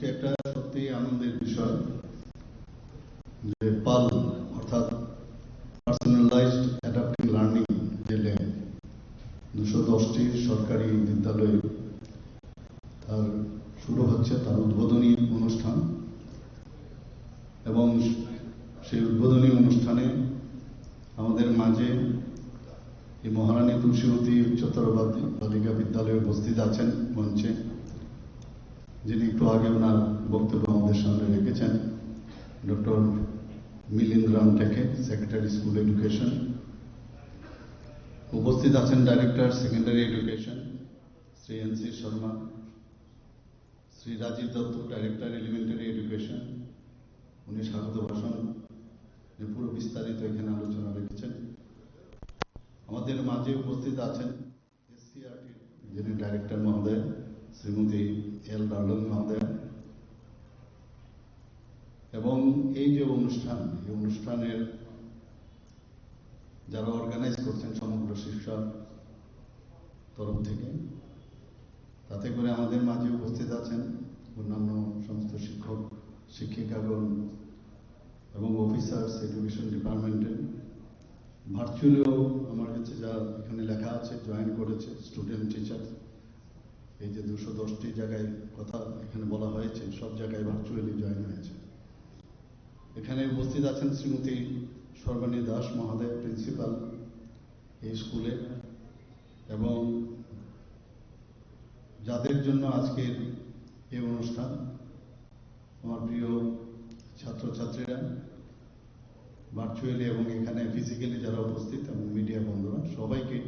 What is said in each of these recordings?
আজকে একটা সত্যি আনন্দের বিষয় যে পাল অর্থাৎ পার্সোনালাইজড অ্যাডাপ্টিং লার্নিং যে ল্যাব 210টি সরকারি বিদ্যালয়ে তার শুরু হচ্ছে তার উদ্বোধনী অনুষ্ঠান এবং সেই উদ্বোধনী অনুষ্ঠানে আমাদের মাঝে এই মহারানী তুলসীবতী উচ্চতর বালিকা বিদ্যালয়ে উপস্থিত আছেন মঞ্চে, যিনি একটু আগে ওনার বক্তব্য আমাদের সামনে রেখেছেন, ডক্টর মিলিন্দ রাম টেকে, সেক্রেটারি স্কুল এডুকেশন। উপস্থিত আছেন director secondary education Shri N C. Sharma, Shri Rajiv Dutta, director elementary education. উনি স্বাগত ভাষণ পুরো বিস্তারিত এখানে আলোচনা রেখেছেন। আমাদের মাঝে উপস্থিত আছেন এসসিআরটি যিনি ডাইরেক্টর মহোদয় শ্রীমতী এল ডার্লং মহোদয়। এবং এই যে অনুষ্ঠান, এই অনুষ্ঠানের যারা অর্গানাইজ করছেন সমগ্র শিক্ষার তরফ থেকে, তাতে করে আমাদের মাঝে উপস্থিত আছেন অন্যান্য সমস্ত শিক্ষক শিক্ষিকাগণ এবং অফিসার্স এডুকেশন ডিপার্টমেন্টের। ভার্চুয়ালিও আমার কাছে যা এখানে লেখা আছে জয়েন করেছে স্টুডেন্ট টিচার। এই যে 210টি জায়গায় কথা এখানে বলা হয়েছে, সব জায়গায় ভার্চুয়ালি জয়েন হয়েছে। এখানে উপস্থিত আছেন শ্রীমতী সর্বাণী দাস মহোদয়, প্রিন্সিপাল এই স্কুলে, এবং যাদের জন্য আজকের এই অনুষ্ঠান, আমার প্রিয় ছাত্রছাত্রীরা ভার্চুয়ালি এবং এখানে ফিজিক্যালি যারা উপস্থিত এবং মিডিয়া বন্ধুরা, সবাইকে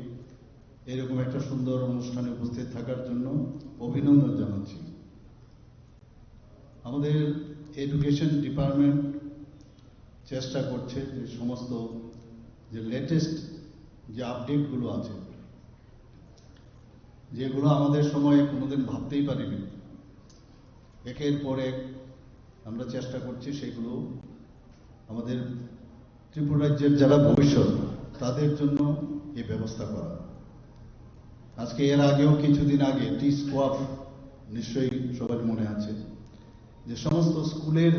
এরকম একটা সুন্দর অনুষ্ঠানে উপস্থিত থাকার জন্য অভিনন্দন জানাচ্ছি। আমাদের এডুকেশন ডিপার্টমেন্ট চেষ্টা করছে যে সমস্ত যে লেটেস্ট যে আপডেটগুলো আছে, যেগুলো আমাদের সময়ে কোনোদিন ভাবতেই পারিনি, একের পর এক আমরা চেষ্টা করছি সেগুলো আমাদের ত্রিপুরা রাজ্যের যারা ভবিষ্যৎ তাদের জন্য এই ব্যবস্থা করা। আজকে এর আগেও কিছুদিন আগে টি-স্কোয়াপ নিশ্চয়ই সবার মনে আছে, যে সমস্ত স্কুলের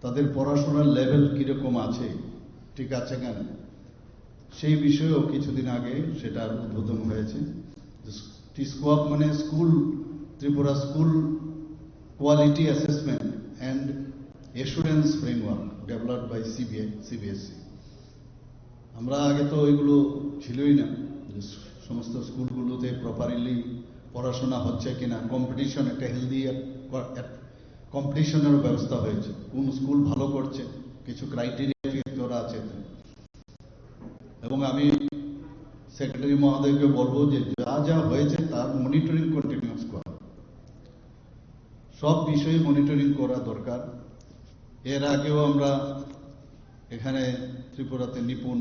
তাদের পড়াশোনার লেভেল কিরকম আছে, ঠিক আছে কেন, সেই বিষয়েও কিছুদিন আগে সেটার উদ্বোধন হয়েছে। টি-স্কোয়াপ মানে school Tripura school quality assessment and assurance framework developed by CBSE. আমরা আগে তো এগুলো ছিলই না, যে সমস্ত স্কুলগুলোতে প্রপারলি পড়াশোনা হচ্ছে কিনা, কম্পিটিশন একটা হেলদি কম্পিটিশনেরও ব্যবস্থা হয়েছে, কোন স্কুল ভালো করছে কিছু ক্রাইটেরিয়া ফিক্স করা আছে। এবং আমি সেক্রেটারি মহোদয়কে বলবো যে যা যা হয়েছে তার মনিটরিং কন্টিনিউস করা, সব বিষয়ে মনিটরিং করা দরকার। এর আগেও আমরা এখানে ত্রিপুরাতে নিপুণ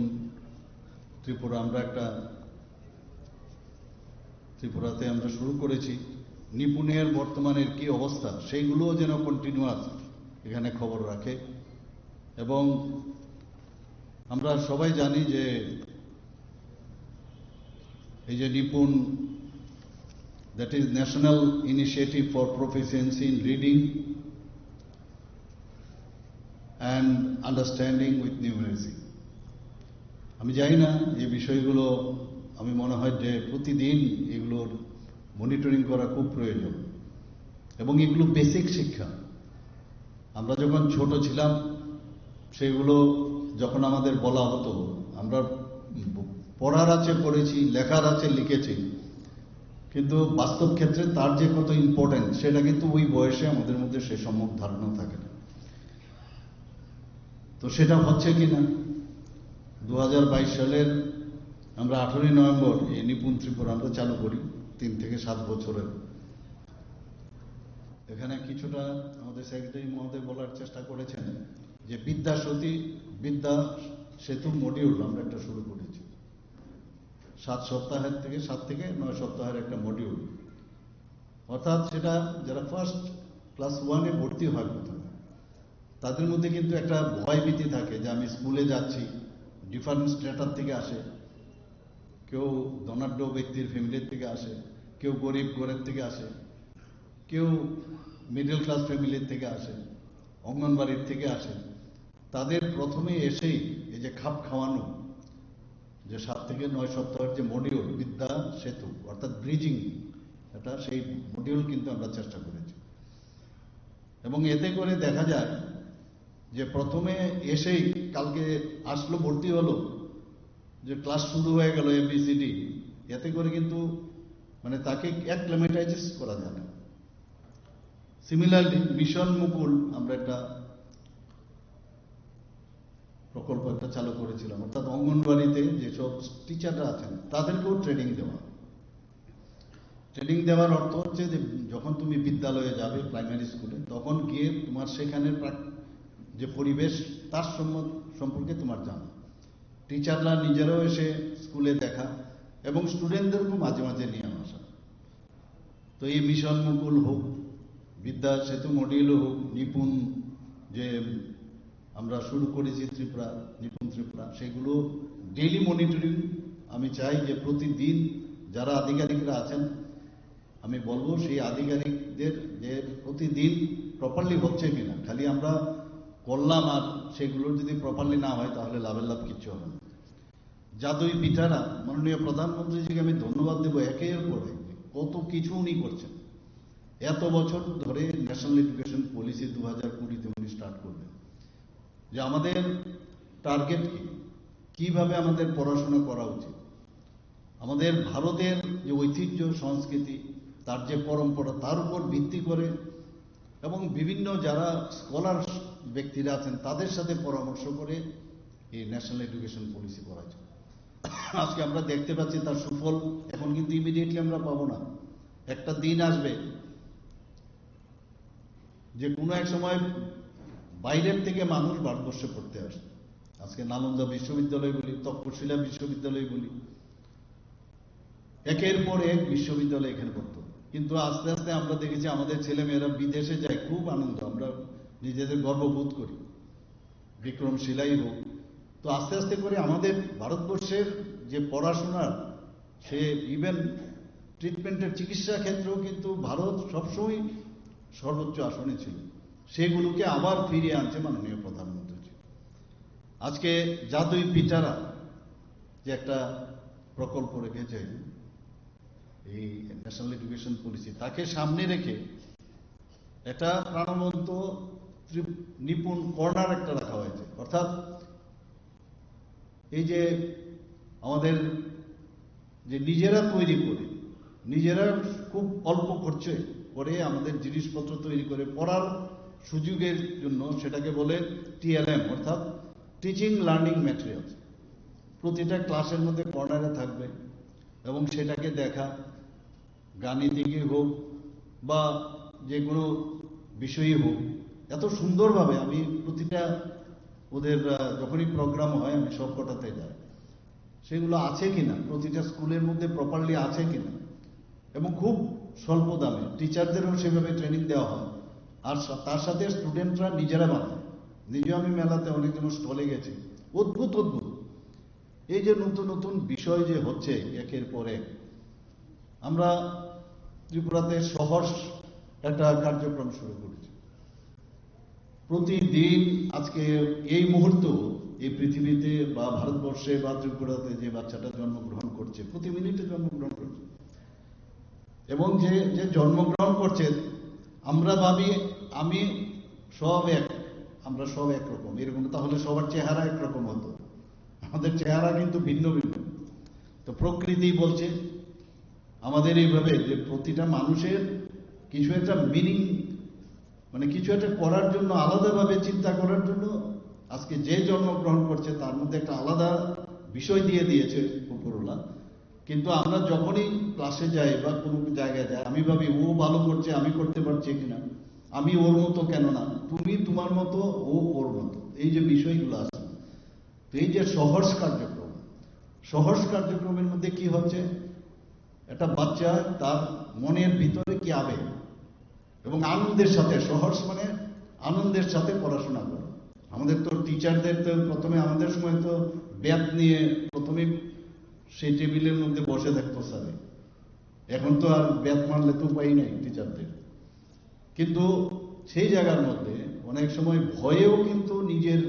ত্রিপুরা ত্রিপুরাতে আমরা শুরু করেছি। নিপুণের বর্তমানের কি অবস্থা সেইগুলোও যেন কন্টিনিউয়াস এখানে খবর রাখে। এবং আমরা সবাই জানি যে এই যে NIPUN, that is national initiative for proficiency in reading and understanding with numeracy. আমি জানি না এই বিষয়গুলো, আমি মনে হয় যে প্রতিদিন এগুলোর মনিটরিং করা খুব প্রয়োজন। এবং এগুলো বেসিক শিক্ষা। আমরা যখন ছোট ছিলাম সেগুলো যখন আমাদের বলা হতো, আমরা পড়ার আছে পড়েছি, লেখার আছে লিখেছি, কিন্তু বাস্তব ক্ষেত্রে তার যে কত ইম্পর্টেন্স সেটা কিন্তু ওই বয়সে আমাদের মধ্যে সে সম্যক ধারণা থাকে না। তো সেটা হচ্ছে কিনা 2022 সালের আমরা 18ই নভেম্বর এই নিপুণ ত্রিপুরা আমরা চালু করি, 3 থেকে 7 বছরের। এখানে কিছুটা আমাদের সেক্রেটারি মহোদয় বলার চেষ্টা করেছেন যে বিদ্যা সেতু মডিউল আমরা একটা শুরু করেছি। 7 থেকে 9 সপ্তাহের একটা মডিউল, অর্থাৎ সেটা যারা ফার্স্ট ক্লাস 1-এ ভর্তি হয় প্রথমে, তাদের মধ্যে কিন্তু একটা ভয় ভীতি থাকে যে আমি স্কুলে যাচ্ছি, ডিফারেন্ট স্ট্যাটাস থেকে আসে, কেউ ধনাঢ্য ব্যক্তির ফ্যামিলির থেকে আসে, কেউ গরিব ঘরের থেকে আসে, কেউ মিডল ক্লাস ফ্যামিলির থেকে আসে, অঙ্গনবাড়ির থেকে আসে, তাদের প্রথমে এসেই এই যে খাপ খাওয়ানো, যে 7 থেকে 9 সপ্তাহের যে মডিউল বিদ্যা সেতু অর্থাৎ ব্রিজিং, এটা সেই মডিউল কিন্তু আমরা চেষ্টা করেছি। এবং এতে করে দেখা যায় যে প্রথমে এসেই কালকে আসলো, ভর্তি হলো, যে ক্লাস শুরু হয়ে গেল ABCD, এতে করে কিন্তু মানে তাকে অ্যাক্লিমেটাইজ করা যায় না। সিমিলারলি মিশন মুকুল আমরা একটা প্রকল্প একটা চালু করেছিলাম, অর্থাৎ অঙ্গনবাড়িতে যেসব টিচাররা আছেন তাদেরকেও ট্রেনিং দেওয়া। ট্রেনিং দেওয়ার অর্থ হচ্ছে যে যখন তুমি বিদ্যালয়ে যাবে প্রাইমারি স্কুলে, তখন গিয়ে তোমার সেখানের যে পরিবেশ তার সম্পর্কে তোমার জানা, টিচাররা নিজেরাও এসে স্কুলে দেখা এবং স্টুডেন্টদেরকেও মাঝে মাঝে নিয়ে আসা। তো এই মিশন মুকুল হোক, বিদ্যা সেতু মডিউল হোক, নিপুণ যে আমরা শুরু করেছি ত্রিপুরা, নিপুণ ত্রিপুরা, সেগুলো ডেইলি মনিটরিং। আমি চাই যে প্রতিদিন যারা আধিকারিকরা আছেন, আমি বলবো সেই আধিকারিকদের যে প্রতিদিন প্রপারলি হচ্ছে কিনা, খালি আমরা করলাম আর সেগুলোর যদি প্রপারলি না হয় তাহলে লাভের লাভ কিচ্ছু হবে না। জাদুই পিঠারা, মাননীয় প্রধানমন্ত্রীজিকে আমি ধন্যবাদ দেব, একের পর এক কত কিছু উনি করছেন। এত বছর ধরে ন্যাশনাল এডুকেশন পলিসি 2020-তে উনি স্টার্ট করবেন, যে আমাদের টার্গেট কি, কিভাবে আমাদের পড়াশোনা করা উচিত, আমাদের ভারতের যে ঐতিহ্য সংস্কৃতি, তার যে পরম্পরা, তার উপর ভিত্তি করে এবং বিভিন্ন যারা স্কলার ব্যক্তিরা আছেন তাদের সাথে পরামর্শ করে এই ন্যাশনাল এডুকেশন পলিসি করা যায়। আজকে আমরা দেখতে পাচ্ছি তার সুফল এখন কিন্তু ইমিডিয়েটলি আমরা পাবো না। একটা দিন আসবে যে কোনো এক সময় বাইরের থেকে মানুষ ভারতবর্ষে পড়তে আসে। আজকে নালন্দা বিশ্ববিদ্যালয় বলি, তক্ষশিলা বিশ্ববিদ্যালয় বলি, একের পর এক বিশ্ববিদ্যালয় এখানে পড়তো। কিন্তু আস্তে আস্তে আমরা দেখেছি আমাদের ছেলেমেয়েরা বিদেশে যায়, খুব আনন্দ, আমরা নিজেদের গর্ববোধ করি, বিক্রমশিলাই হোক। তো আস্তে আস্তে করে আমাদের ভারতবর্ষের যে পড়াশোনার, সে ইভেন ট্রিটমেন্টের চিকিৎসা ক্ষেত্রেও কিন্তু ভারত সবসময় সর্বোচ্চ আসনে ছিল। সেগুলোকে আবার ফিরিয়ে আনছে মাননীয় প্রধানমন্ত্রী। আজকে জাদুই পিঠারা যে একটা প্রকল্প রেখেছে এই ন্যাশনাল এডুকেশন পলিসি, তাকে সামনে রেখে একটা প্রাণবন্ত নিপুণ কর্নার একটা রাখা হয়েছে। অর্থাৎ এই যে আমাদের যে নিজেরা তৈরি করে, নিজেরা খুব অল্প খরচে করে আমাদের জিনিসপত্র তৈরি করে পড়ার সুযোগের জন্য, সেটাকে বলে TLM অর্থাৎ টিচিং লার্নিং ম্যাটেরিয়ালস। প্রতিটা ক্লাসের মধ্যে কর্নারে থাকবে এবং সেটাকে দেখা, গাণিতিকই হোক বা যে কোনো বিষয়ই হোক, এত সুন্দরভাবে আমি প্রতিটা ওদের যখনই প্রোগ্রাম হয় আমি সব কটাতে যাই, সেগুলো আছে কিনা, প্রতিটা স্কুলের মধ্যে প্রপারলি আছে কিনা, এবং খুব স্বল্প দামে টিচারদেরও সেভাবে ট্রেনিং দেওয়া হয়। আর তার সাথে স্টুডেন্টরা নিজেরা বানায়। নিজে আমি মেলাতে অনেকজন স্টলে গেছি, অদ্ভুত অদ্ভুত এই যে নতুন নতুন বিষয় যে হচ্ছে একের পর এক। আমরা ত্রিপুরাতে সহজ একটা কার্যক্রম শুরু করেছি। প্রতিদিন আজকে এই মুহূর্ত এই পৃথিবীতে বা ভারতবর্ষে বা ত্রিপুরাতে যে বাচ্চাটা জন্মগ্রহণ করছে, প্রতি মিনিটে জন্মগ্রহণ করছে, এবং যে যে জন্মগ্রহণ করছে আমরা ভাবি আমি সব এক, আমরা সব একরকম, এরকম তাহলে সবার চেহারা একরকম হতো। আমাদের চেহারা কিন্তু ভিন্ন ভিন্ন। তো প্রকৃতি বলছে আমাদের এইভাবে যে প্রতিটা মানুষের কিছু একটা মিনিং, মানে কিছু একটা করার জন্য, আলাদাভাবে চিন্তা করার জন্য আজকে যে জন্মগ্রহণ করছে তার মধ্যে একটা আলাদা বিষয় দিয়ে দিয়েছে উপরওয়ালা। কিন্তু আমরা যখনই ক্লাসে যাই বা কোনো জায়গায় যাই, আমি ভাবি ও ভালো করছে, আমি করতে পারছি কিনা, আমি ওর মতো কেন না, তুমি তোমার মতো, ও ওর মতো, এই যে বিষয়গুলো আছে। তো এই যে সহজ কার্যক্রম, সহজ কার্যক্রমের মধ্যে কি হচ্ছে, একটা বাচ্চা তার মনের ভিতরে কি আবেগ এবং আনন্দের সাথে, সহজ মানে আনন্দের সাথে পড়াশোনা করে। আমাদের তো টিচারদের তো প্রথমে, আমাদের সময় তো ব্যাথ নিয়ে প্রথমে সেই টেবিলের মধ্যে বসে থাকতো স্যারে। এখন তো আর ব্যাথ মারলে তো উপায় নাই টিচারদের। কিন্তু সেই জায়গার মধ্যে অনেক সময় ভয়েও কিন্তু নিজের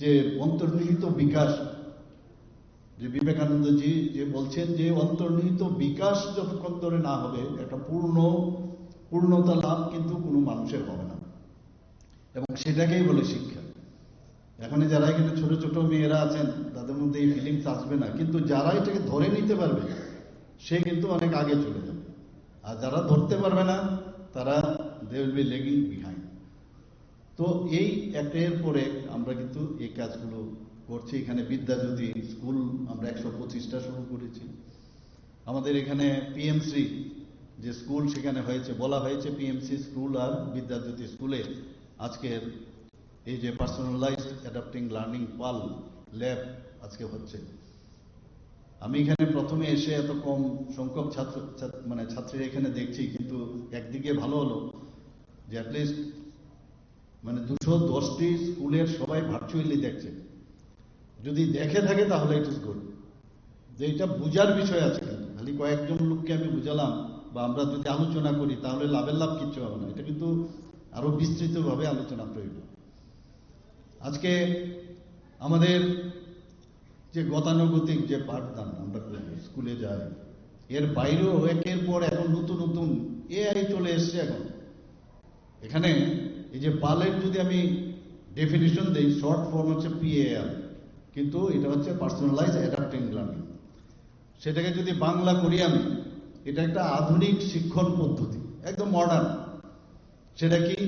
যে অন্তর্নিহিত বিকাশ, যে বিবেকানন্দজি যে বলছেন যে অন্তর্নিহিত বিকাশ যতক্ষণ ধরে না হবে একটা পূর্ণতা লাভ কিন্তু কোনো মানুষের হবে না, এবং সেটাকেই বলে শিক্ষা। এখন যারা এখানে ছোট ছোট মেয়েরা আছেন তাদের মধ্যে এই ফিলিংস আসবে না, কিন্তু যারা এটাকে ধরে নিতে পারবে সে কিন্তু অনেক আগে চলে যাবে, আর যারা ধরতে পারবে না তারা they will be lagging behind. তো এই একের পরে আমরা কিন্তু এই কাজগুলো করছি। এখানে বিদ্যাজ্যোতি স্কুল আমরা 125টা শুরু করেছি। আমাদের এখানে পিএমসি যে স্কুল সেখানে হয়েছে, বলা হয়েছে পিএমসি স্কুল আর বিদ্যাজ্যোতি স্কুলে আজকের এই যে পার্সোনালাইজড অ্যাডাপ্টিং লার্নিং পাল ল্যাব আজকে হচ্ছে। আমি এখানে প্রথমে এসে এত কম সংখ্যক ছাত্রীরা এখানে দেখছি, কিন্তু একদিকে ভালো হলো যে অ্যাটলিস্ট 210টি স্কুলের সবাই ভার্চুয়ালি দেখছে। যদি দেখে থাকে তাহলে ইট ইজ গুড, যে এটা বুঝার বিষয় আছে। কিন্তু খালি কয়েকজন লোককে আমি বুঝালাম বা আমরা যদি আলোচনা করি তাহলে লাভের লাভ কিচ্ছু হবে না, এটা কিন্তু আরো বিস্তৃতভাবে আলোচনা প্রয়োজন। আজকে আমাদের যে গতানুগতিক যে পাঠদান আমরা স্কুলে যাই, এর বাইরেও একের পর এখন নতুন নতুন এআই চলে এসছে। এখন এখানে এই যে পালের যদি আমি ডেফিনিশন দিই, শর্ট ফর্ম হচ্ছে পিএআর, কিন্তু এটা হচ্ছে পার্সোনালাইজ অ্যাডাপ্টিং লার্নিং। সেটাকে যদি বাংলা করি আমি, এটা একটা আধুনিক শিক্ষণ পদ্ধতি, একদম মডার্ন। সেটা কি?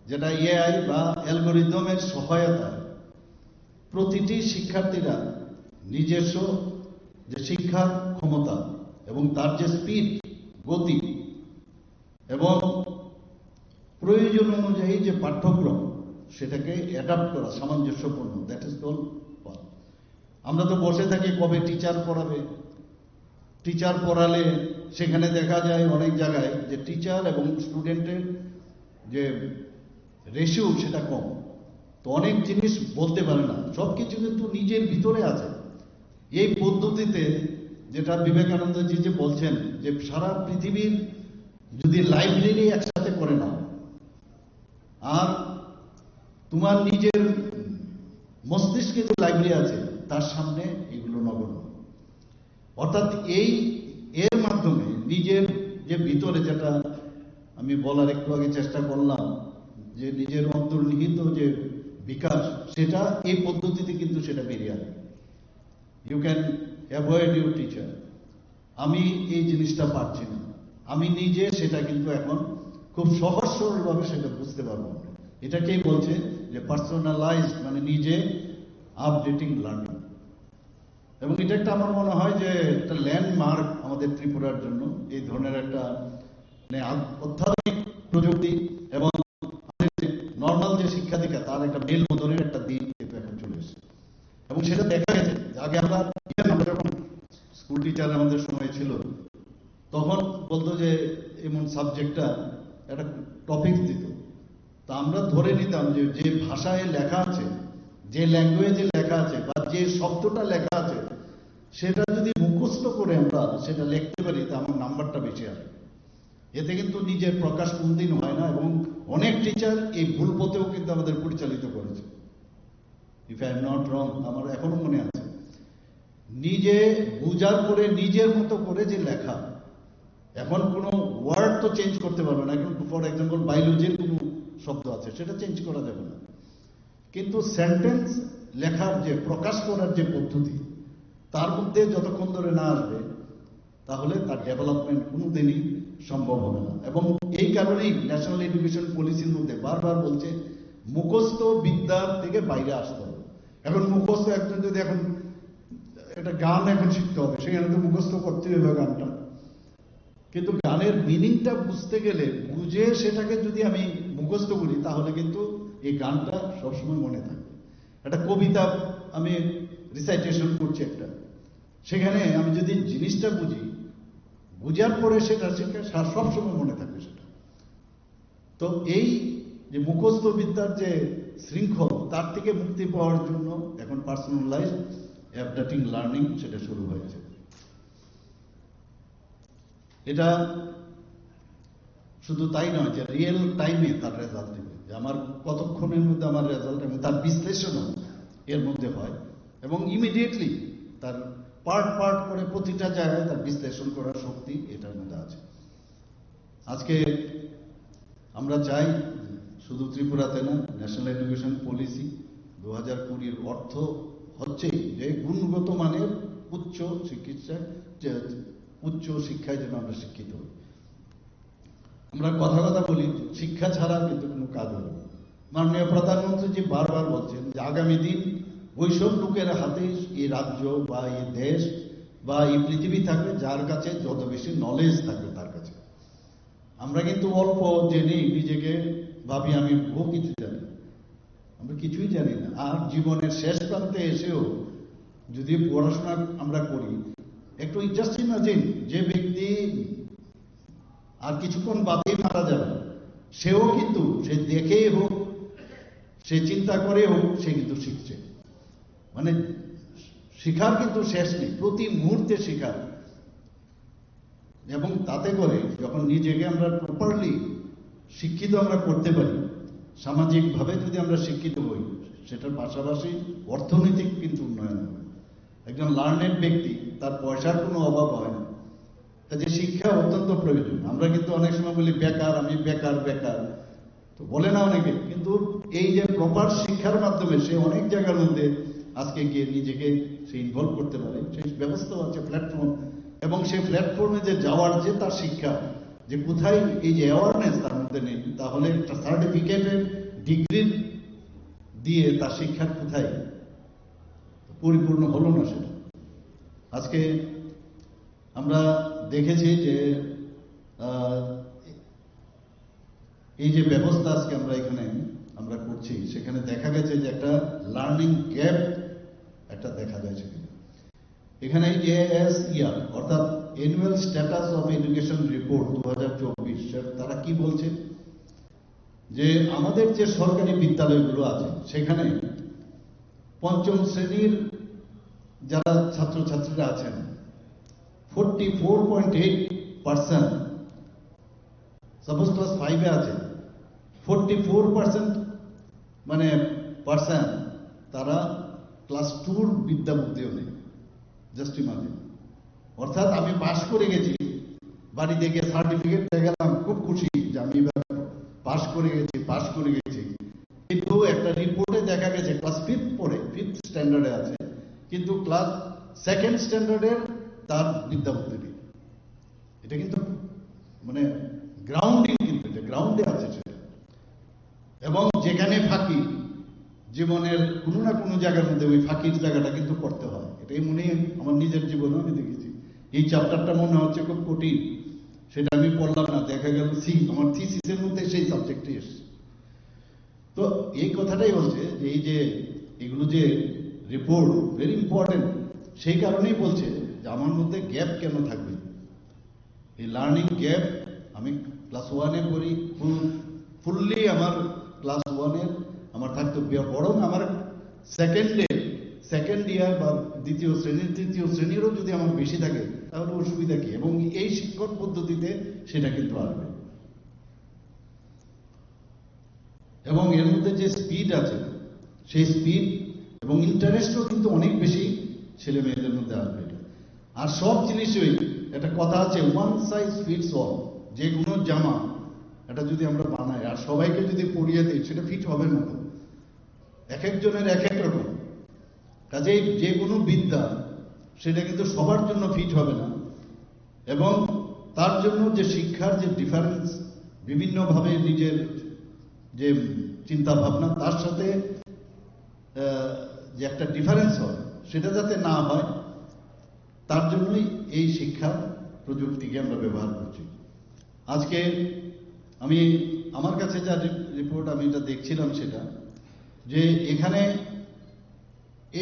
যেটা এআই বা অ্যালগোরিদমের সহায়তায় প্রতিটি শিক্ষার্থীরা নিজস্ব যে শিক্ষার ক্ষমতা এবং তার যে স্পিড, গতি এবং প্রয়োজন অনুযায়ী যে পাঠ্যক্রম সেটাকে অ্যাডাপ্ট করা সামঞ্জস্যপূর্ণ, দ্যাট ইজ কল্ড পাল। আমরা তো বসে থাকি কবে টিচার পড়াবে। টিচার পড়ালে সেখানে দেখা যায় অনেক জায়গায় যে টিচার এবং স্টুডেন্টের যে রেশিও সেটা কম, তো অনেক জিনিস বলতে পারে না, সবকিছু কিন্তু নিজের ভিতরে আছে। এই পদ্ধতিতে যেটা বিবেকানন্দজি যে বলছেন যে সারা পৃথিবীর যদি লাইব্রেরি একসাথে করে নাও আর তোমার নিজের মস্তিষ্কে যে লাইব্রেরি আছে তার সামনে এগুলো নগণ্য। অর্থাৎ এর মাধ্যমে নিজের যে ভিতরে, যেটা আমি বলার একটু আগে চেষ্টা করলাম, যে নিজের অন্তর্নিহিত যে বিকাশ, সেটা এই পদ্ধতিতে কিন্তু সেটা বেরিয়ে আসে। You can avoid your teacher. আমি এই জিনিসটা পারছি না, আমি নিজে সেটা কিন্তু এখন খুব সহজ সরলভাবে সেটা বুঝতে পারবো। এটাকেই বলছে যে পার্সোনালাইজড, নিজে আপডেটিং লার্নিং। এবং এটা একটা আমার মনে হয় যে একটা ল্যান্ডমার্ক আমাদের ত্রিপুরার জন্য, এই ধরনের একটা অত্যাধুনিক প্রযুক্তি এবং নর্মাল যে শিক্ষা দীক্ষা তার একটা মেল বদলের একটা দিন কিন্তু এখন চলে এসেছে। এবং সেটা দেখা গেছে আগে আমরা যখন স্কুল টিচার আমাদের সময় ছিল তখন বলতো যে এমন সাবজেক্টটা একটা টপিক দিত, তা আমরা ধরে নিতাম যে যে ভাষায় লেখা আছে, যে ল্যাঙ্গুয়েজে লেখা আছে বা যে শব্দটা লেখা আছে সেটা যদি মুখস্থ করে আমরা সেটা লিখতে পারি তা আমার নাম্বারটা বেশি আসে। এতে কিন্তু নিজের প্রকাশ কোনদিন হয় না, এবং অনেক টিচার এই ভুল পথেও কিন্তু আমাদের পরিচালিত করেছে। If I am not wrong, আমার এখনো মনে আছে, নিজে বুঝার পরে নিজের মতো করে যে লেখা, এখন কোনো ওয়ার্ড তো চেঞ্জ করতে পারবে না। এখন ফর এক্সাম্পল বায়োলজির কোনো শব্দ আছে সেটা চেঞ্জ করা যাবে না, কিন্তু সেন্টেন্স লেখার যে প্রকাশ করার যে পদ্ধতি তার মধ্যে যতক্ষণ ধরে না আসবে তাহলে তার ডেভেলপমেন্ট কোনোদিনই সম্ভব হবে না। এবং এই কারণেই ন্যাশনাল এডুকেশন পলিসির মধ্যে বারবার বলছে মুখস্থ বিদ্যার থেকে বাইরে আসতে হবে। এখন মুখস্থ একজন যদি এখন একটা গান এখন শিখতে হবে, সেখানে তো মুখস্থ করতে হবে গানটা, কিন্তু গানের মিনিংটা বুঝতে গেলে বুঝে সেটাকে যদি আমি মুখস্থ করি তাহলে কিন্তু এই গানটা সবসময় মনে থাকবে। একটা কবিতা আমি রিসাইটেশন করছি একটা, সেখানে আমি যদি জিনিসটা বুঝি, বুঝার পরে সেটা সবসময় মনে থাকবে সেটা। তো এই যে মুখস্থ বিদ্যার যে শৃঙ্খল, তার থেকে মুক্তি পাওয়ার জন্য এখন পার্সোনালাইজড অ্যাডাপ্টিং লার্নিং সেটা শুরু হয়েছে। এটা শুধু তাই নয় যে রিয়েল টাইমে তার রেজাল্ট দেবে, যে আমার কতক্ষণের মধ্যে আমার রেজাল্ট, এবং তার বিশ্লেষণও এর মধ্যে হয়, এবং ইমিডিয়েটলি তার পার্ট পার্ট করে প্রতিটা জায়গায় তার বিশ্লেষণ করার শক্তি এটার মধ্যে আছে। আজকে আমরা চাই শুধু ত্রিপুরাতে না, ন্যাশনাল এডুকেশন পলিসি 2020 অর্থ হচ্ছে যে গুণগত মানের উচ্চ শিক্ষায় যেন আমরা শিক্ষিত হই। আমরা কথা বলি শিক্ষা ছাড়া কিন্তু কোনো কাজ হবে না। মাননীয় প্রধানমন্ত্রী জি বারবার বলছেন যে আগামী দিন ওইসব লোকের হাতে এই রাজ্য বা এই দেশ বা এই পৃথিবী থাকবে যার কাছে যত বেশি নলেজ থাকবে তার কাছে। আমরা কিন্তু অল্প জেনে নিজেকে ভাবি আমি বহু কিছু জানি, আমরা কিছুই জানি না। আর জীবনের শেষ প্রান্তে এসেও যদি পড়াশোনা আমরা করি, একটু জাস্ট ইমাজিন যে ব্যক্তি আর কিছুক্ষণ বাদেই মারা যাবে, সেও কিন্তু সে দেখেই হোক, সে চিন্তা করে হোক, সে কিন্তু শিখছে। মানে শিখার কিন্তু শেষ নেই, প্রতি মুহূর্তে শিখার। এবং তাতে করে যখন নিজেকে আমরা প্রপারলি শিক্ষিত আমরা করতে পারি, সামাজিকভাবে যদি আমরা শিক্ষিত হই, সেটার পাশাপাশি অর্থনৈতিক কিন্তু উন্নয়ন হবে। একজন লার্নেড ব্যক্তি তার পয়সার কোনো অভাব হয় না, কাজে শিক্ষা অত্যন্ত প্রয়োজন। আমরা কিন্তু অনেক সময় বলি বেকার, আমি বেকার বেকার, তো বলে না অনেকে, কিন্তু এই যে প্রপার শিক্ষার মাধ্যমে সে অনেক জায়গার মধ্যে আজকে গিয়ে নিজেকে সে ইনভলভ করতে পারে, সেই ব্যবস্থা আছে প্ল্যাটফর্ম। এবং সেই প্ল্যাটফর্মে যে যাওয়ার যে তার শিক্ষা, যে কোথায় এই যে অ্যাওয়ারনেস তার মধ্যে নেই, তাহলে একটা সার্টিফিকেটের ডিগ্রি দিয়ে তার শিক্ষার কোথায় পরিপূর্ণ হলো না সেটা। আজকে আমরা দেখেছি যে এই যে ব্যবস্থা আজকে আমরা এখানে আমরা করছি, সেখানে দেখা গেছে যে একটা লার্নিং গ্যাপ একটা দেখা যায় সেখানে। এখানে ASER অর্থাৎ annual status of education report 2024, তারা কি বলছে যে আমাদের যে সরকারি বিদ্যালয়গুলো আছে সেখানে পঞ্চম শ্রেণীর যারা ছাত্রছাত্রীরা আছেন 44.8%, সাপোজ ক্লাস 5-এ আছে 44% মানে পার্সেন্ট, তারা ক্লাস 2-র বিদ্যা বুদ্ধিও নেই। Just imagine. অর্থাৎ আমি পাশ করে গেছি, বাড়িতে গিয়ে সার্টিফিকেট পেয়ে গেলাম, খুব খুশি যে আমি পাশ করে গেছি, কিন্তু একটা রিপোর্টে দেখা গেছে ক্লাস 5 পড়ে 5th স্ট্যান্ডার্ডে আছে, কিন্তু ক্লাস 2nd স্ট্যান্ডার্ডের তার বিদ্যা বুদ্ধি নেই। এটা কিন্তু মানে গ্রাউন্ডিং, কিন্তু এটা গ্রাউন্ডে আছে সেটা। এবং যেখানে ফাঁকি, জীবনের কোনো না কোনো জায়গার মধ্যে ওই ফাঁকির জায়গাটা কিন্তু করতে হয়। এটাই মনে আমার নিজের জীবনে আমি দেখেছি। এই চ্যাপ্টারটা মনে হচ্ছে খুব কঠিন, সেটা আমি পড়লাম না, দেখা গেল আমার থিসিসের মধ্যে সেই সাবজেক্টটি এসছে। তো এই কথাটাই বলছে যে এই যে এগুলো যে রিপোর্ট ভেরি ইম্পর্টেন্ট, সেই কারণেই বলছে যে আমার মধ্যে গ্যাপ কেন থাকবে, এই লার্নিং গ্যাপ। আমি ক্লাস 1-এ পড়ি, ফুললি আমার ক্লাস 1-এর আমার থাকতো, বরং আমার সেকেন্ড ইয়ার বা দ্বিতীয় শ্রেণীর তৃতীয় শ্রেণীরও যদি আমার বেশি থাকে তাহলে অসুবিধা কি। এবং এই শিক্ষণ পদ্ধতিতে সেটা কিন্তু আসবে। এবং এর মধ্যে যে স্পিড আছে, সেই স্পিড এবং ইন্টারেস্টও কিন্তু অনেক বেশি ছেলে মেয়েদের মধ্যে আসবে। আর সব জিনিসই একটা কথা আছে, ওয়ান সাইজ ফিটস অল। যে কোনো জামা এটা যদি আমরা বানাই আর সবাইকে যদি পরিয়ে দিই, সেটা ফিট হবে না। তো এক একজনের এক এক রকম, কাজেই যে কোনো বিদ্যা সেটা কিন্তু সবার জন্য ফিট হবে না। এবং তার জন্য যে শিক্ষার যে ডিফারেন্স, বিভিন্নভাবে নিজের যে চিন্তা ভাবনা, তার সাথে যে একটা ডিফারেন্স হয়, সেটা যাতে না হয়, তার জন্যই এই শিক্ষা প্রযুক্তিকে আমরা ব্যবহার করছি। আজকে আমি আমার কাছে যা রিপোর্ট আমি এটা দেখছিলাম, সেটা যে এখানে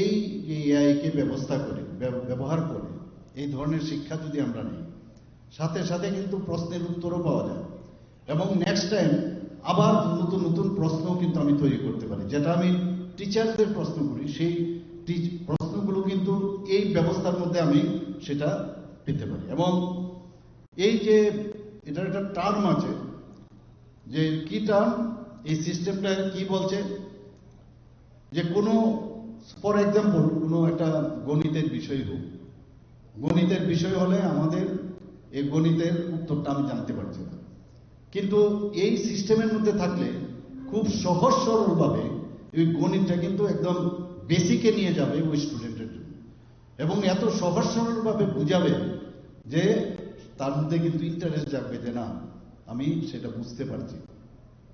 এই যে এআইকে ব্যবহার করে এই ধরনের শিক্ষা যদি আমরা নিই, সাথে সাথে কিন্তু প্রশ্নের উত্তরও পাওয়া যায়। এবং নেক্সট টাইম আবার নতুন নতুন প্রশ্নও কিন্তু আমি তৈরি করতে পারি, যেটা আমি টিচারদের প্রশ্ন করি, সেই প্রশ্নগুলো কিন্তু এই ব্যবস্থার মধ্যে আমি সেটা পেতে পারি। এবং এই যে এটার একটা টার্ম আছে, যে কি টার্ম, এই সিস্টেমটা কি বলছে, যে কোনো ফর এক্সাম্পল কোনো একটা গণিতের বিষয় হোক, গণিতের বিষয় হলে আমাদের এই গণিতের উত্তরটা আমি জানতে পারছি না, কিন্তু এই সিস্টেমের মধ্যে থাকলে খুব সহজ সরলভাবে এই গণিতটা কিন্তু একদম বেসিকে নিয়ে যাবে ওই স্টুডেন্টের জন্য, এবং এত সহজ সরলভাবে বুঝাবে যে তার মধ্যে কিন্তু ইন্টারেস্ট জাগবে যে না আমি সেটা বুঝতে পারছি।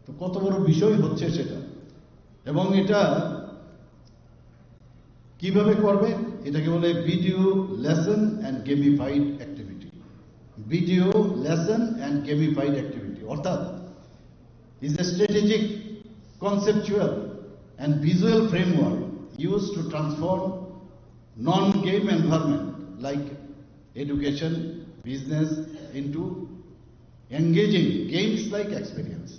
তো কত বড় বিষয় হচ্ছে সেটা, এবং এটা কিভাবে করবে, এটাকে বলে video lesson and gamified activity. Video lesson and gamified activity অর্থাৎ is a strategic, conceptual and visual framework used to transform non-game environment like education, business into engaging games-like experience.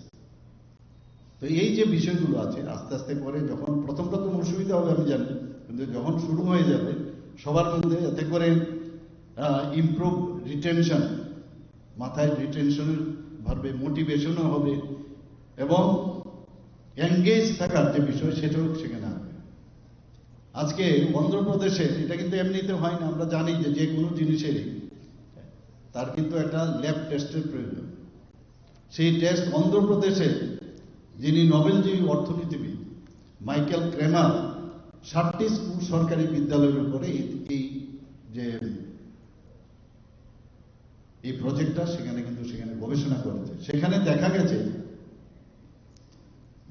তো এই যে বিষয়গুলো আছে আস্তে আস্তে করে যখন প্রথম অসুবিধা হবে আমি জানি, কিন্তু যখন শুরু হয়ে যাবে সবার মধ্যে, এতে করে ইমপ্রুভ রিটেনশন, মাথায় রিটেনশনের ভাবে মোটিভেশনও হবে, এবং এনগেজ থাকার যে বিষয় সেটাও সেখানে আসবে। আজকে অন্ধ্রপ্রদেশে এটা কিন্তু এমনিতে হয় না, আমরা জানি যে যে কোনো জিনিসেরই তার কিন্তু একটা ল্যাব টেস্টের প্রয়োজন। সেই টেস্ট অন্ধ্রপ্রদেশে যিনি নোবেলজয়ী অর্থনীতিবিদ মাইকেল ক্রেমার 60টি স্কুল সরকারি বিদ্যালয়ের উপরে এই প্রজেক্টটা সেখানে গবেষণা করেছে। সেখানে দেখা গেছে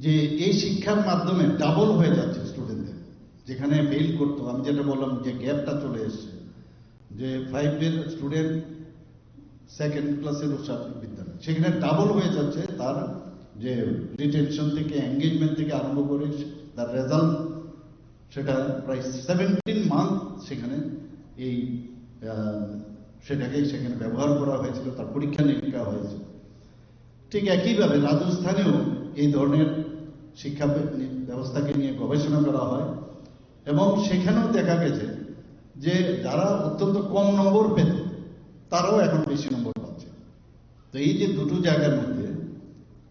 যে এই শিক্ষার মাধ্যমে ডাবল হয়ে যাচ্ছে স্টুডেন্টদের, যেখানে ফেল করতো, আমি যেটা বললাম যে গ্যাপটা চলে এসছে, যে 5 এর স্টুডেন্ট সেকেন্ড ক্লাসের বিদ্যালয়, সেখানে ডাবল হয়ে যাচ্ছে তার যে রিটেনশন থেকে এঙ্গেজমেন্ট থেকে আরম্ভ করে তার রেজাল্ট, সেটা প্রায় 17 মান্থ সেখানে এই সেটাকে সেখানে ব্যবহার করা হয়েছিল, তার পরীক্ষা নিরীক্ষা হয়েছে। ঠিক একইভাবে রাজস্থানেও এই ধরনের শিক্ষা ব্যবস্থাকে নিয়ে গবেষণা করা হয়, এবং সেখানেও দেখা গেছে যে যারা অত্যন্ত কম নম্বর পেত তারাও এখন বেশি নম্বর পাচ্ছে। তো এই যে দুটো জায়গার মধ্যে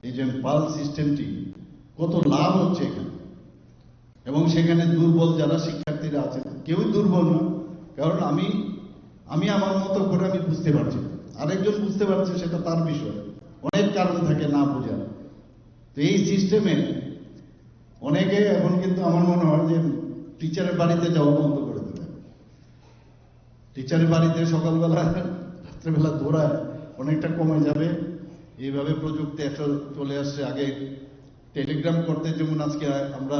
এই যে পাল সিস্টেমটি কত লাভ হচ্ছে এখানে, এবং সেখানে দুর্বল যারা শিক্ষার্থীরা আছে কেউই দুর্বল না, কারণ আমি আমার মতো করে আমি বুঝতে পারছি, আরেকজন বুঝতে পারছে সেটা তার বিষয়, অনেক কারণ থাকে না বোঝার। তো এই সিস্টেমে অনেকে এখন কিন্তু আমার মনে হয় যে টিচারের বাড়িতে যাওয়া বন্ধ করে দেবে। টিচারের বাড়িতে সকালবেলা রাত্রেবেলা দৌড়ায় অনেকটা কমে যাবে। এইভাবে প্রযুক্তি একটা চলে আসছে। আগে টেলিগ্রাম করতে যেমন আজকে আমরা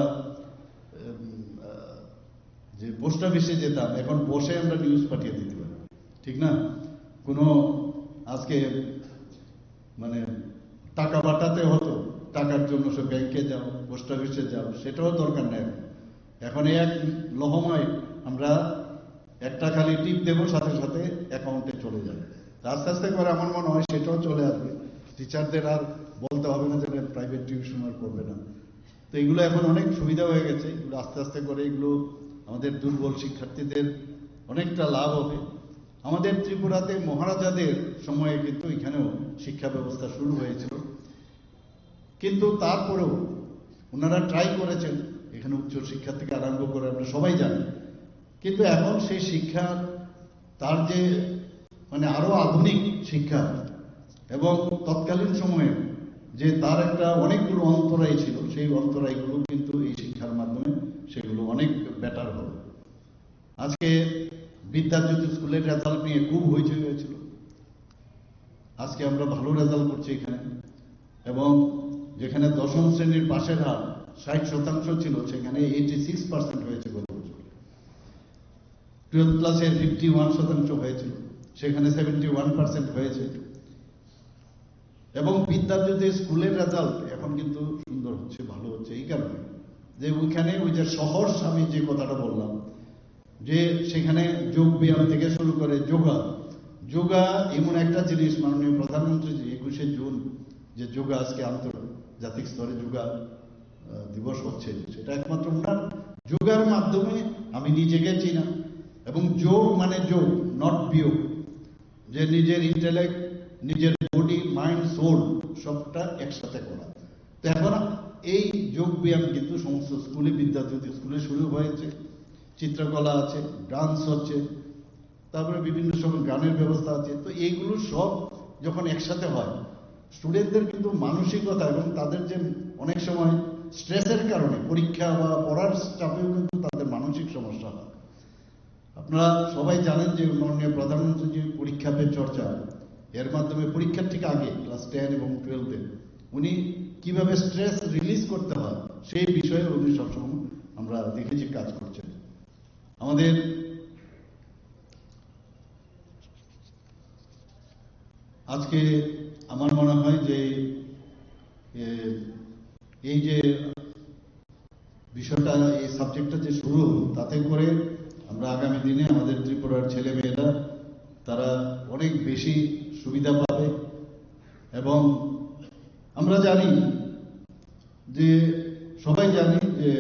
যে পোস্ট অফিসে যেতাম, এখন বসে আমরা নিউজ পাঠিয়ে দিতে পারি, ঠিক না? কোনো আজকে মানে টাকা পাঠাতে হতো, টাকার জন্য সে ব্যাংকে যাও, পোস্ট অফিসে যাও, সেটাও দরকার নেই। এখন এক লহমায় আমরা একটা খালি টিপ দেবো, সাথে সাথে অ্যাকাউন্টে চলে যাবে। আস্তে আস্তে করে আমার মনে হয় সেটাও চলে আসবে, টিচারদের আর বলতে হবে না যে প্রাইভেট টিউশন আর করবে না। তো এগুলো এখন অনেক সুবিধা হয়ে গেছে, এগুলো আস্তে আস্তে করে এগুলো আমাদের দুর্বল শিক্ষার্থীদের অনেকটা লাভ হবে। আমাদের ত্রিপুরাতে মহারাজাদের সময়ে কিন্তু এখানেও শিক্ষা ব্যবস্থা শুরু হয়েছিল, কিন্তু তারপরেও ওনারা ট্রাই করেছেন এখানে উচ্চ শিক্ষা থেকে আরম্ভ করে, আমরা সবাই জানি। কিন্তু এখন সেই শিক্ষা তার যে মানে আরো আধুনিক শিক্ষা, এবং তৎকালীন সময়ে যে তার একটা অনেকগুলো অন্তরায় ছিল, সেই অন্তরায়গুলো কিন্তু এই শিক্ষার মাধ্যমে সেগুলো অনেক বেটার হবে। আজকে বিদ্যাজ্যোতি স্কুলের রেজাল্ট নিয়ে খুব হইচই হয়েছিল। আজকে আমরা ভালো রেজাল্ট করছি এখানে, এবং যেখানে দশম শ্রেণীর পাশের হার 60% ছিল, সেখানে 86% হয়েছে গত বছর। 12th ক্লাসে 51% হয়েছিল, সেখানে 71% হয়েছে। এবং বিদ্যাজ্যোতি স্কুলের রেজাল্ট এখন কিন্তু সুন্দর হচ্ছে, ভালো হচ্ছে এই কারণে যে ওইখানে ওই যে সহজ, আমি যে কথাটা বললাম যে সেখানে যোগ ব্যায়াম থেকে শুরু করে যোগা এমন একটা জিনিস, মাননীয় প্রধানমন্ত্রী 21শে জুন যে যোগা আজকে আন্তর্জাতিক স্তরে যোগা দিবস হচ্ছে, সেটা একমাত্র ওনার যোগার মাধ্যমে আমি নিজেকে চিনা। এবং যোগ মানে যোগ, নট বিয়োগ, যে নিজের ইন্টেলেক্ট, নিজের বডি, মাইন্ড, সোল সবটা একসাথে করা। তো এখন এই যোগ ব্যায়াম কিন্তু সমস্ত স্কুলে, বিদ্যাজ্যোতি স্কুলে শুরু হয়েছে, চিত্রকলা আছে, ডান্স হচ্ছে, তারপরে বিভিন্ন সময় গানের ব্যবস্থা আছে। তো এইগুলো সব যখন একসাথে হয়, স্টুডেন্টদের কিন্তু মানসিকতা এবং তাদের যে অনেক সময় স্ট্রেসের কারণে পরীক্ষা বা পড়ার চাপেও কিন্তু তাদের মানসিক সমস্যা হয়। আপনারা সবাই জানেন যে মাননীয় প্রধানমন্ত্রী যে পরীক্ষা পে চর্চা, এর মাধ্যমে পরীক্ষার ঠিক আগে ক্লাস 10 এবং 12-এ উনি কিভাবে স্ট্রেস রিলিজ করতে হয় সেই বিষয়ে উনি সবসময় আমরা দেখেছি কাজ করছেন। আমাদের আজকে আমার মনে হয় যে এই যে বিষয়টা, এই সাবজেক্টটা যে শুরু হলো, তাতে করে আমরা আগামী দিনে আমাদের ত্রিপুরার ছেলে মেয়েরা তারা অনেক বেশি সুবিধা পাবে। এবং আমরা জানি যে, সবাই জানি যে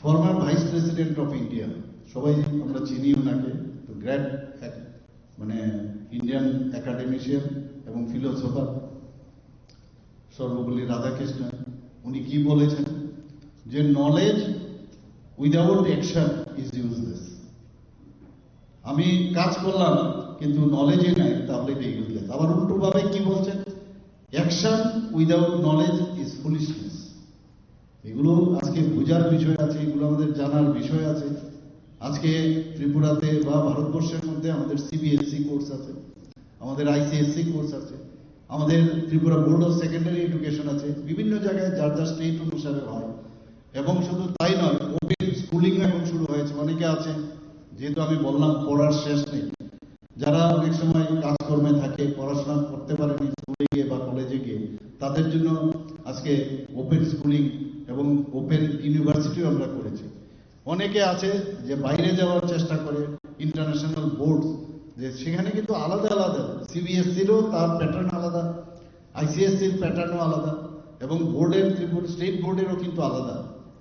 former vice president of India, সবাই আমরা চিনি ওনাকে, তো গ্র্যাড মানে ইন্ডিয়ান একাডেমিশিয়ান এবং ফিলোসফার সর্বপল্লী রাধাকৃষ্ণন, উনি কি বলেছেন যে knowledge without action is useless. আমি কাজ করলাম কিন্তু নলেজই নাই, তাহলে এটা ইউজলেস। আবার উল্টোভাবে কি বলছেন, action without knowledge is foolishness. এগুলো আজকে বোঝার বিষয় আছে, এগুলো আমাদের জানার বিষয় আছে। আজকে ত্রিপুরাতে বা ভারতবর্ষের মধ্যে আমাদের সিবিএসসি কোর্স আছে, আমাদের আইসিএসসি কোর্স আছে, আমাদের Tripura board of secondary education আছে, বিভিন্ন জায়গায় যার যার স্টেট অনুসারে হয়। এবং শুধু তাই নয়, ওপেন স্কুলিং এখন শুরু হয়েছে। অনেকে আছে, যেহেতু আমি বললাম পড়ার শেষ নেই, যারা অনেক সময় কাজকর্মে থাকে, পড়াশোনা করতে পারেনি স্কুলে গিয়ে বা কলেজে গিয়ে, তাদের জন্য আজকে ওপেন স্কুলিং এবং ওপেন ইউনিভার্সিটিও আমরা করেছি। অনেকে আছে যে বাইরে যাওয়ার চেষ্টা করে, ইন্টারন্যাশনাল বোর্ড, যে সেখানে কিন্তু আলাদা আলাদা, সিবিএসসিরও তার প্যাটার্ন আলাদা, আইসিএসসির প্যাটার্নও আলাদা, এবং বোর্ডের ত্রিপুরা স্টেট বোর্ডেরও কিন্তু আলাদা।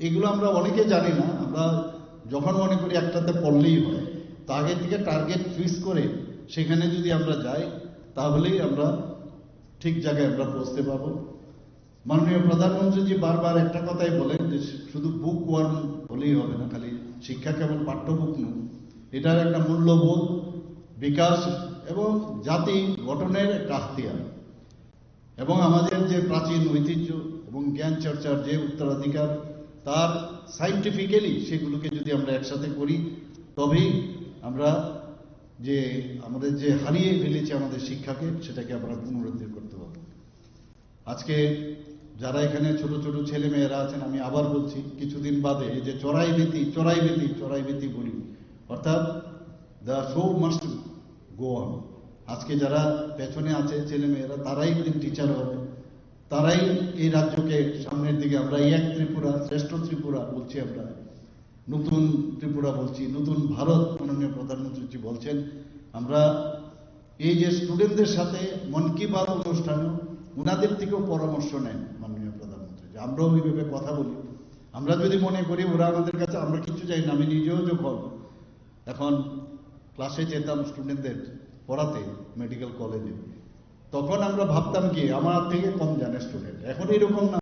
এগুলো আমরা অনেকে জানি না। আমরা যখন মনে করি একটাতে পড়লেই হয়, তা আগে থেকে টার্গেট ফিক্স করে সেখানে যদি আমরা যাই, তাহলেই আমরা ঠিক জায়গায় আমরা পৌঁছতে পারবো। মাননীয় প্রধানমন্ত্রীজি বারবার একটা কথাই বলেন যে শুধু বুক ওয়ার্ম হলেই হবে না, খালি শিক্ষা কেবল পাঠ্যবুক নয়, এটার একটা মূল্যবোধ, বিকাশ এবং জাতি গঠনের একটা হাতিয়ার। এবং আমাদের যে প্রাচীন ঐতিহ্য এবং জ্ঞান চর্চার যে উত্তরাধিকার, তার সাইন্টিফিক্যালি সেগুলোকে যদি আমরা একসাথে করি, তবেই আমরা যে আমাদের যে হারিয়ে ফেলেছি আমাদের শিক্ষাকে, সেটাকে আমরা পুনরুদ্ধার করতে পারবো। আজকে যারা এখানে ছোট ছোট ছেলে মেয়েরা আছেন, আমি আবার বলছি, কিছুদিন বাদে এই যে চড়াইবীতি বলি, অর্থাৎ the show must go on. আজকে যারা পেছনে আছে ছেলে মেয়েরা, তারাই টিচার হবে, তারাই এই রাজ্যকে সামনের দিকে, আমরা এক ত্রিপুরা, শ্রেষ্ঠ ত্রিপুরা বলছি, আমরা নতুন ত্রিপুরা বলছি, নতুন ভারত মাননীয় প্রধানমন্ত্রী বলছেন। আমরা এই যে স্টুডেন্টদের সাথে মন কি বাত অনুষ্ঠানে ওনাদের থেকেও পরামর্শ নেন মাননীয় প্রধানমন্ত্রী, আমরাও ওইভাবে কথা বলি। আমরা যদি মনে করি ওরা আমাদের কাছে, আমরা কিছু চাই না। আমি নিজেও যখন এখন ক্লাসে যেতাম স্টুডেন্টদের পড়াতে মেডিকেল কলেজে, তখন আমরা ভাবতাম কি আমার থেকে কম জানে স্টুডেন্ট। এখন এরকম না,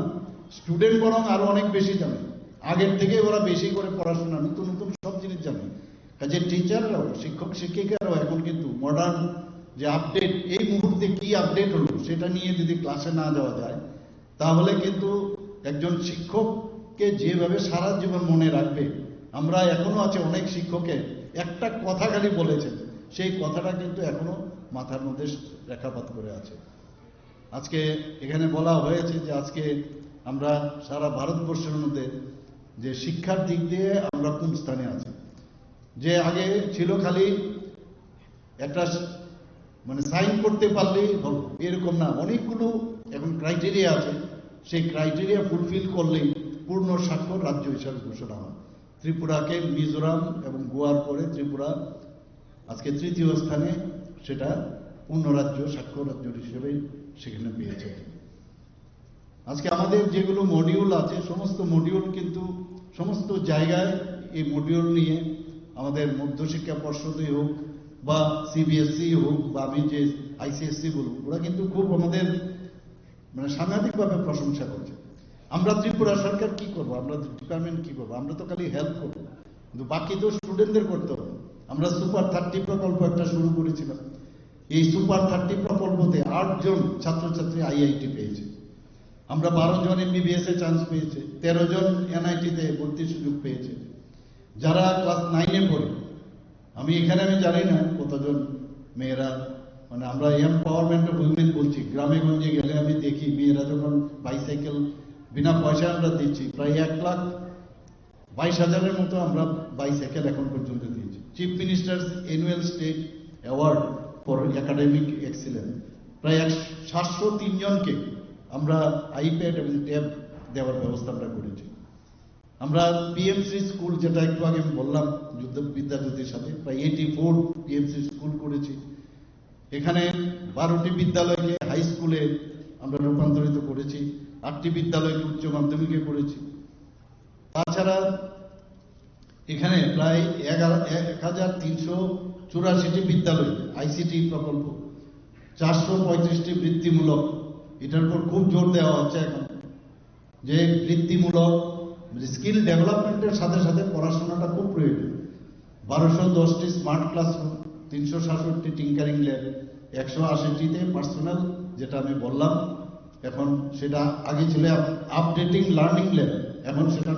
স্টুডেন্ট বরং আরো অনেক বেশি জানে, আগের থেকে ওরা বেশি করে পড়াশোনা, নতুন নতুন সব জিনিস জানে। কাজে টিচাররাও, শিক্ষক শিক্ষিকারাও এখন কিন্তু মডার্ন যে আপডেট, এই মুহূর্তে কি আপডেট হলো সেটা নিয়ে যদি ক্লাসে না যাওয়া যায়, তাহলে কিন্তু একজন শিক্ষককে যেভাবে সারা জীবন মনে রাখবে, আমরা এখনো আছে অনেক শিক্ষকের একটা কথা খালি বলেছেন, সেই কথাটা কিন্তু এখনো মাথার মধ্যে রেখাপাত করে আছে। আজকে এখানে বলা হয়েছে যে আজকে আমরা সারা ভারতবর্ষের মধ্যে যে শিক্ষার দিক দিয়ে আমরা কোন স্থানে আছি। যে আগে ছিল খালি একটা মানে সাইন করতে পারলেই হলো, এরকম না, অনেকগুলো এখন ক্রাইটেরিয়া আছে। সেই ক্রাইটেরিয়া ফুলফিল করলেই পূর্ণ স্বাক্ষর রাজ্য হিসাবে ঘোষণা হয়। ত্রিপুরাকে মিজোরাম এবং গোয়ার পরে ত্রিপুরা আজকে তৃতীয় স্থানে, সেটা পূর্ণ রাজ্য, স্বাক্ষর রাজ্য হিসেবে সেখানে পেয়েছে। আজকে আমাদের যেগুলো মডিউল আছে, সমস্ত মডিউল কিন্তু সমস্ত জায়গায় এই মডিউল নিয়ে আমাদের মধ্যশিক্ষা পর্ষদই হোক বা সিবিএসসি হোক বা আমি যে আইসিএসসি বলব, ওরা কিন্তু খুব আমাদের মানে সাংঘাতিকভাবে প্রশংসা করছে। আমরা ত্রিপুরা সরকার কি করব, আমরা ডিপার্টমেন্ট কি করবো, আমরা তো খালি হেল্প করবো, কিন্তু বাকি তো স্টুডেন্টদের করতে হবে। আমরা সুপার 30 প্রকল্প একটা শুরু করেছিলাম। এই সুপার 30 প্রকল্পতে 8 জন ছাত্রছাত্রী আইআইটি পেয়েছে। আমরা 12 জন এমবিবিএস এ চান্স পেয়েছে, 13 জন এনআইটিতে ভর্তির সুযোগ পেয়েছে। যারা ক্লাস 9-এ পড়ে, আমি জানি না কতজন মেয়েরা, মানে আমরা এম্পাওয়ারমেন্ট অফ উইমেন বলছি, গ্রামে গঞ্জে গেলে আমি দেখি মেয়েরা যখন বাইসাইকেল বিনা পয়সায় আমরা দিচ্ছি, প্রায় 1,22,000-এর মতো আমরা বাইসাইকেল এখন পর্যন্ত দিয়েছি। Chief ministers annual state award for academic excellence, প্রায় 703 জনকে আমরা আইপ্যাড এবং ট্যাব দেওয়ার ব্যবস্থা আমরা করেছি। আমরা পিএমসি স্কুল, যেটা একটু আগে আমি বললাম বিদ্যাজ্যোতির সাথে, প্রায় 84 পিএমসি স্কুল করেছি। এখানে 12টি বিদ্যালয়কে হাই স্কুলে আমরা রূপান্তরিত করেছি, 8টি বিদ্যালয়কে উচ্চ মাধ্যমিকে করেছি। তাছাড়া এখানে প্রায় 1,384টি বিদ্যালয় আইসিটি প্রকল্প, 435টি বৃত্তিমূলক, এটার উপর খুব জোর দেওয়া হচ্ছে এখন, যে বৃত্তিমূলক স্কিল ডেভেলপমেন্টের সাথে সাথে পড়াশোনাটা খুব প্রয়োজন। 1210টি স্মার্ট ক্লাসরুম, 367টি টিঙ্কারিং ল্যাব, 180টিতে পার্সোনাল, যেটা আমি বললাম, এখন সেটা আগে ছিল আপডেটিং লার্নিং ল্যাব, এখন সেটা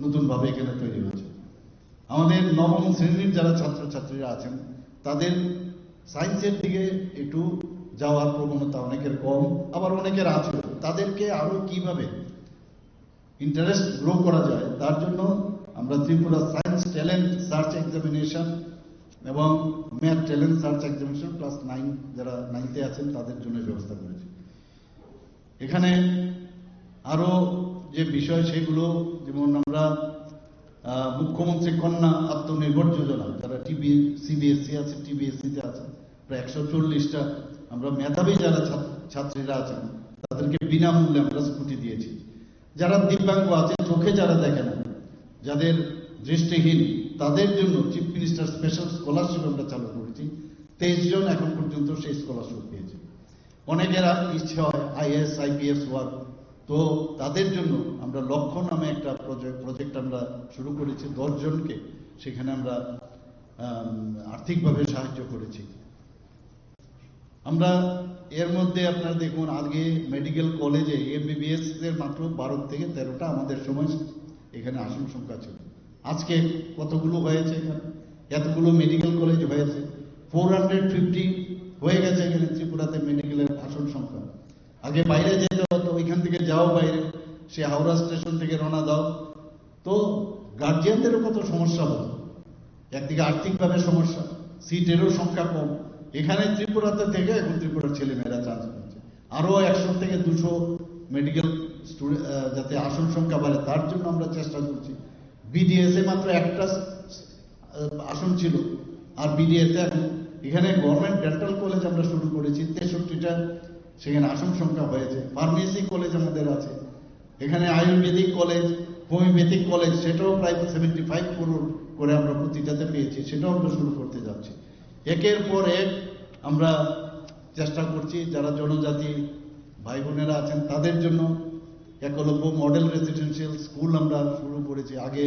নতুনভাবে এখানে তৈরি হয়েছে। আমাদের নবম শ্রেণীর যারা ছাত্রছাত্রীরা আছেন, তাদের সায়েন্সের দিকে একটু যাওয়ার প্রবণতা অনেকের কম, আবার অনেকের আছে। তাদেরকে আরো কিভাবে ইন্টারেস্ট গ্রো করা যায়, তার জন্য আমরা Tripura science talent search examination এবং math talent search examination class 9 যারা 9তে আছেন তাদের জন্য ব্যবস্থা করেছি। এখানে আরো যে বিষয় সেগুলো, যেমন আমরা মুখ্যমন্ত্রী কন্যা আত্মনির্ভর যোজনা, যারা সিবিএসসি আছে, টিবিএসসিতে আছে, প্রায় 140টা আমরা মেধাবী যারা ছাত্রীরা আছেন তাদেরকে বিনামূল্যে আমরা স্কুটি দিয়েছি। যারা দিব্যাঙ্গ আছে, চোখে যারা দেখে না, যাদের দৃষ্টিহীন, তাদের জন্য চিফ মিনিস্টার স্পেশাল স্কলারশিপ আমরা চালু করেছি। 23 জন এখন পর্যন্ত সেই স্কলারশিপ পেয়েছে। অনেকের ইচ্ছা হয় আইএস আইপিএস হওয়ার, তো তাদের জন্য আমরা লক্ষ্য নামে একটা প্রজেক্ট আমরা শুরু করেছি। 10 জনকে সেখানে আমরা আর্থিকভাবে সাহায্য করেছি। আমরা এর মধ্যে আপনারা দেখুন, আগে মেডিকেল কলেজে এমবিবিএস এর মাত্র 12 থেকে 13টা আমাদের সময় এখানে আসন সংখ্যা ছিল। আজকে কতগুলো হয়েছে, এখানে এতগুলো মেডিকেল কলেজ হয়েছে, 450 হয়ে গেছে এখানে ত্রিপুরাতে মেডিকেলের আসন সংখ্যা। আগে বাইরে যেতে হতো, ওইখান থেকে যাও বাইরে, সে হাওড়া স্টেশন থেকে রওনা দাও, তো গার্জিয়ানদেরও কত সমস্যা হতো। একদিকে আর্থিকভাবে সমস্যা, সিটেরও সংখ্যা কম। এখানে ত্রিপুরাতে থেকে এখন ত্রিপুরার ছেলেমেয়েরা চান্স পাচ্ছে। আরো 100 থেকে 200 মেডিকেল স্টুডেন্ট যাতে আসন সংখ্যা বাড়ে, তার জন্য আমরা চেষ্টা করছি। বিডিএস এ মাত্র একটা আসন ছিল, আর বিডিএস এখানে গভর্নমেন্ট ডেন্টাল কলেজ আমরা শুরু করেছি, 63টা সেখানে আসন সংখ্যা হয়েছে। ফার্মেসি কলেজ আমাদের আছে, এখানে আয়ুর্বেদিক কলেজ, হোমিওপ্যাথিক কলেজ, সেটাও প্রায় 75 করোড় করে আমরা প্রতিটাতে পেয়েছি, সেটাও আমরা শুরু করতে যাচ্ছি। একের পর এক আমরা চেষ্টা করছি। যারা জনজাতি ভাই বোনেরা আছেন তাদের জন্য একলব্য মডেল রেসিডেন্সিয়াল স্কুল আমরা শুরু করেছি। আগে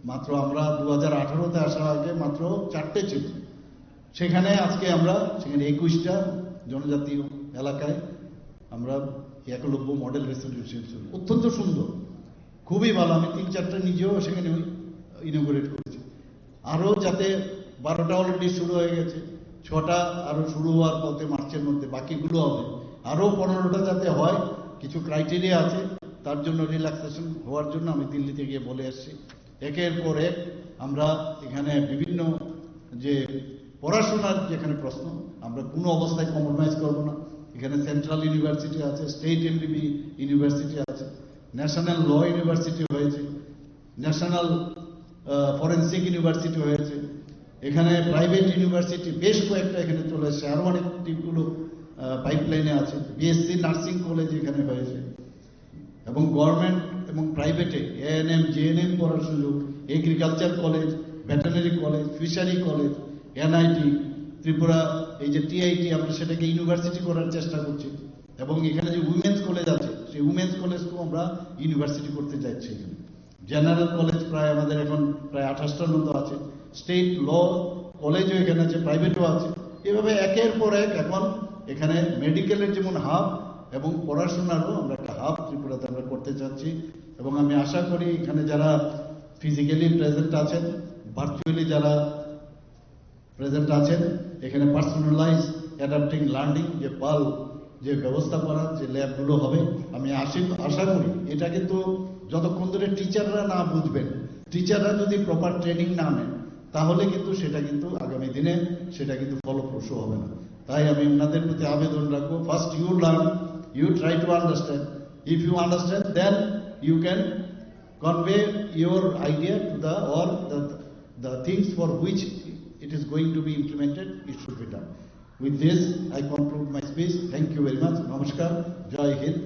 মাত্র আমরা 2018-তে আসার আগে মাত্র 4টে ছিল, সেখানে আজকে আমরা সেখানে 21টা জনজাতি এলাকায় আমরা একলব্য মডেল রেসিডেন্সিয়াল স্কুল, অত্যন্ত সুন্দর, খুবই ভালো। আমি 3-4টা নিজেও সেখানে ইনোগ্রেট করেছি। আরো যাতে 12টা অলরেডি শুরু হয়ে গেছে, 6টা আরো শুরু হওয়ার পথে মার্চের মধ্যে, বাকিগুলো হবে। আরো 15টা যাতে হয়, কিছু ক্রাইটেরিয়া আছে, তার জন্য রিল্যাক্সেশন হওয়ার জন্য আমি দিল্লিতে গিয়ে বলে এসেছি। একের পর এক আমরা এখানে বিভিন্ন যে পড়াশোনার যেখানে প্রশ্ন, আমরা কোনো অবস্থায় কম্প্রোমাইজ করবো না। এখানে সেন্ট্রাল ইউনিভার্সিটি আছে, স্টেট এমবিবি ইউনিভার্সিটি আছে, ন্যাশনাল ল ইউনিভার্সিটি হয়েছে, ন্যাশনাল ফরেন্সিক ইউনিভার্সিটি হয়েছে, এখানে প্রাইভেট ইউনিভার্সিটি বেশ কয়েকটা এখানে চলে এসছে, আরো অনেকগুলো পাইপলাইনে আছে। বিএসসি নার্সিং কলেজ এখানে হয়েছে, এবং গভর্নমেন্ট এবং প্রাইভেটে এএনএম জেএনএম পড়ার সুযোগ, agriculture college, veterinary college, fishery college, NIT, Tripura এই যে টিআইটি আমরা সেটাকে ইউনিভার্সিটি করার চেষ্টা করছি, এবং এখানে যে উইমেন্স কলেজ আছে সেই উইমেন্স কলেজকেও আমরা ইউনিভার্সিটি করতে যাচ্ছি। এখানে জেনারেল কলেজ প্রায় আমাদের এখন প্রায় 28টার মতো আছে, স্টেট ল কলেজও এখানে আছে, প্রাইভেটও আছে। এভাবে একের পর এক এখন এখানে মেডিকেলের যেমন হাব এবং পড়াশোনারও আমরা একটা হাব ত্রিপুরাতে আমরা করতে চাচ্ছি। এবং আমি আশা করি এখানে যারা ফিজিক্যালি প্রেজেন্ট আছেন, ভার্চুয়ালি যারা প্রেজেন্ট আছেন, এখানে পার্সোনালাইজ অ্যাডাপ্টিং লার্নিং যে পাল যে ব্যবস্থাপনা যে ল্যাবগুলো হবে, আমি আশা করি এটা কিন্তু যতক্ষণ ধরে টিচাররা না বুঝবেন, টিচাররা যদি প্রপার ট্রেনিং না নেন, তাহলে কিন্তু সেটা কিন্তু আগামী দিনে সেটা কিন্তু ফলপ্রসূ হবে না। তাই আমি ওনাদের প্রতি আবেদন রাখবো, first you learn, you try to understand, if you understand then you can convey your idea to the things for which it is going to be implemented, it should be done. With this, I conclude my speech. Thank you very much. Namaskar. Jai Hind.